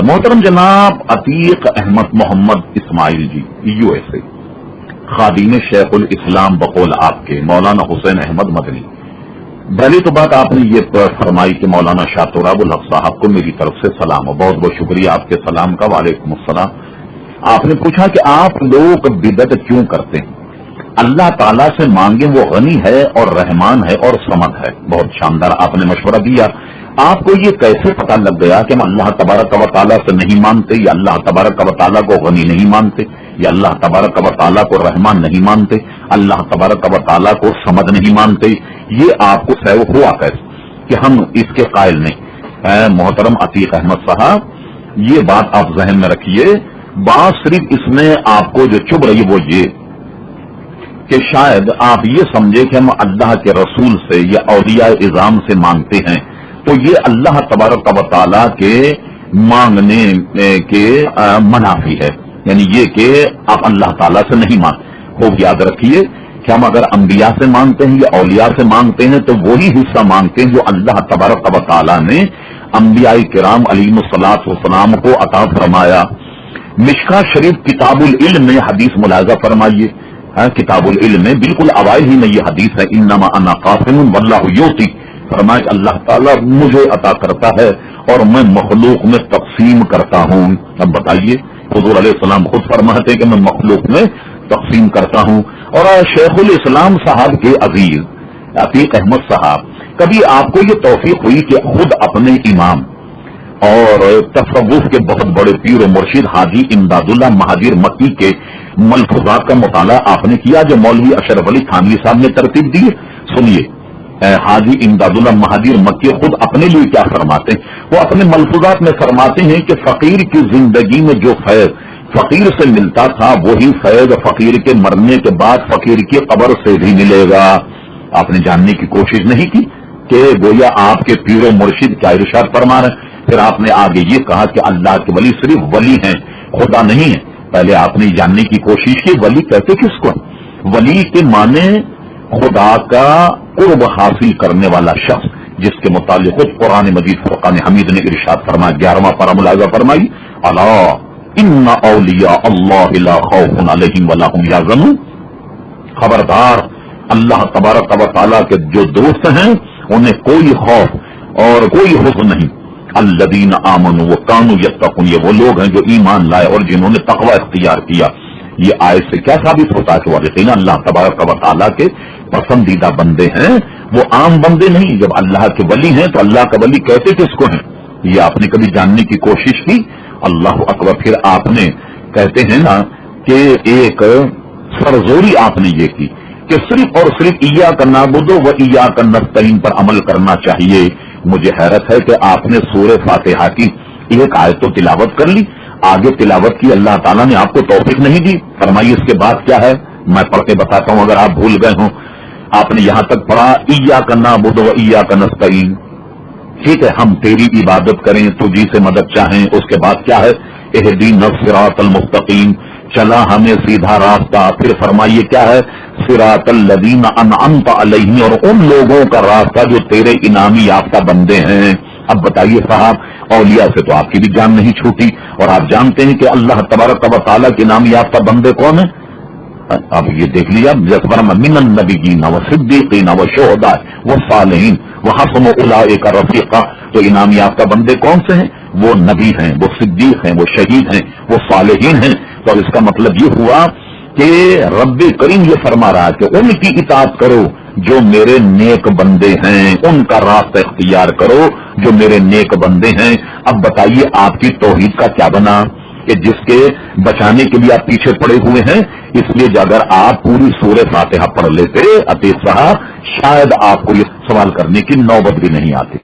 محترم جناب عتیق احمد محمد اسماعیل جی USA خادم شیخ الاسلام بقول آپ کے مولانا حسین احمد مدنی. پہلی تو بات آپ نے یہ فرمائی کہ مولانا شاہ تراب الحق صاحب کو میری طرف سے سلام ہو. بہت بہت شکریہ آپ کے سلام کا. وعلیکم السلام. آپ نے پوچھا کہ آپ لوگ بدعت کیوں کرتے ہیں. اللہ تعالیٰ سے مانگیں، وہ غنی ہے اور رحمان ہے اور صمد ہے. بہت شاندار آپ نے مشورہ دیا. آپ کو یہ کیسے پتہ لگ گیا کہ ہم اللہ تبارک و تعالیٰ سے نہیں مانتے، یا اللہ تبارک و تعالیٰ کو غنی نہیں مانتے، یا اللہ تبارک و تعالیٰ کو رحمان نہیں مانتے، اللہ تبارک و تعالیٰ کو صمد نہیں مانتے؟ یہ آپ کو سیو ہوا کیسے کہ ہم اس کے قائل نہیں؟ محترم عتیق احمد صاحب، یہ بات آپ ذہن میں رکھیے. بات صرف اس میں آپ کو جو چبھ رہی وہ یہ کہ شاید آپ یہ سمجھے کہ ہم اللہ کے رسول سے یا اولیاء اعظام سے مانگتے ہیں تو یہ اللہ تبارک و تعالیٰ کے مانگنے کے منافی ہے. یعنی یہ کہ آپ اللہ تعالیٰ سے نہیں مانگتے. خوب یاد رکھیے کہ ہم اگر انبیاء سے مانگتے ہیں یا اولیاء سے مانگتے ہیں تو وہی حصہ مانگتے ہیں جو اللہ تبارک و تعالیٰ نے انبیاء کرام علیہم الصلاۃ والسلام کو عطا فرمایا. مشکاۃ شریف کتاب العلم میں حدیث ملاحظہ فرمائیے. کتاب العلم میں بالکل اوائل ہی میں یہ حدیث ہے، انما انا قاسم واللہ یعطی. فرمایا کہ اللہ تعالیٰ مجھے عطا کرتا ہے اور میں مخلوق میں تقسیم کرتا ہوں. اب بتائیے، حضور علیہ السلام خود فرماتے کہ میں مخلوق میں تقسیم کرتا ہوں. اور شیخ الاسلام صاحب کے عزیز عتیق احمد صاحب، کبھی آپ کو یہ توفیق ہوئی کہ خود اپنے امام اور تصوف کے بہت بڑے پیر و مرشد حاجی امداد اللہ مہاجر مکی کے ملفوظات کا مطالعہ آپ نے کیا جو مولوی اشرف علی تھانوی صاحب نے ترتیب دی؟ سنیے، حاجی امداد اللہ مہاجر مکی خود اپنے لیے کیا فرماتے ہیں. وہ اپنے ملفوظات میں فرماتے ہیں کہ فقیر کی زندگی میں جو فیض فقیر سے ملتا تھا وہی فیض فقیر کے مرنے کے بعد فقیر کی قبر سے بھی ملے گا. آپ نے جاننے کی کوشش نہیں کی کہ گویا آپ کے پیر و مرشد کیا ارشاد فرما رہے ہیں. پھر آپ نے آگے یہ کہا کہ اللہ کے ولی صرف ولی ہیں، خدا نہیں ہے. پہلے آپ نے جاننے کی کوشش کی ولی کہتے کس کو؟ ولی کے معنی خدا کا قرب حاصل کرنے والا شخص، جس کے متعلق خود قرآن مجید فرقان حمید نے ارشاد فرمایا. 11واں پارہ ملاحظہ فرمائی، الا ان اولیاء اللہ لا خوف علیہم ولا هم یحزنون. خبردار، اللہ تبارک و تعالیٰ کے جو دوست ہیں انہیں کوئی خوف اور کوئی حزن نہیں. الذین آمنوا وکانوا یتقون، یہ وہ لوگ ہیں جو ایمان لائے اور جنہوں نے تقوی اختیار کیا. یہ آیت سے کیا ثابت ہوتا ہے کہ واقعی اللہ تبارک و تعالیٰ کے پسندیدہ بندے ہیں، وہ عام بندے نہیں. جب اللہ کے ولی ہیں تو اللہ کا ولی کہتے کس کو ہیں؟ یہ آپ نے کبھی جاننے کی کوشش کی؟ اللہ اکبر. پھر آپ نے کہتے ہیں نا کہ ایک سرزوری آپ نے یہ کی کہ صرف اور صرف ایاک نعبد و ایاک نستعین پر عمل کرنا چاہیے. مجھے حیرت ہے کہ آپ نے سورہ فاتحہ کی ایک آیت تو تلاوت کر لی، آگے تلاوت کی اللہ تعالیٰ نے آپ کو توفیق نہیں دی. فرمائیے اس کے بعد کیا ہے؟ میں پڑھ کے بتاتا ہوں اگر آپ بھول گئے ہوں. آپ نے یہاں تک پڑھا ایاک نعبد و ایاک نستعین. ٹھیک ہے، ہم تیری عبادت کریں، تجھی سے مدد چاہیں. اس کے بعد کیا ہے؟ اہدینا الصراط المستقیم، چلا ہمیں سیدھا راستہ. پھر فرمائیے کیا ہے؟ صراط الذین انعمت علیہم، اور ان لوگوں کا راستہ جو تیرے انعامی یافتہ بندے ہیں. اب بتائیے صاحب، اولیاء سے تو آپ کی بھی جان نہیں چھوٹی، اور آپ جانتے ہیں کہ اللہ تبارک و تعالیٰ کے انعامی یافتہ بندے کون ہیں؟ اب یہ دیکھ لیا، من النبیین والصدیقین والشہداء والصالحین وحسن اولئک رفیقا. تو انعام یافتہ بندے کون سے ہیں؟ وہ نبی ہیں، وہ صدیق ہیں، وہ شہید ہیں، وہ صالحین ہیں. تو اس کا مطلب یہ ہوا کہ رب کریم یہ فرما رہا ہے کہ ان کی اطاعت کرو جو میرے نیک بندے ہیں، ان کا راستہ اختیار کرو جو میرے نیک بندے ہیں. اب بتائیے آپ کی توحید کا کیا بنا کہ جس کے بچانے کے لیے آپ پیچھے پڑے ہوئے ہیں؟ اس لیے اگر آپ پوری سورہ فاتحہ پڑھ لیتے عتیق صاحب، شاید آپ کو یہ سوال کرنے کی نوبت بھی نہیں آتی.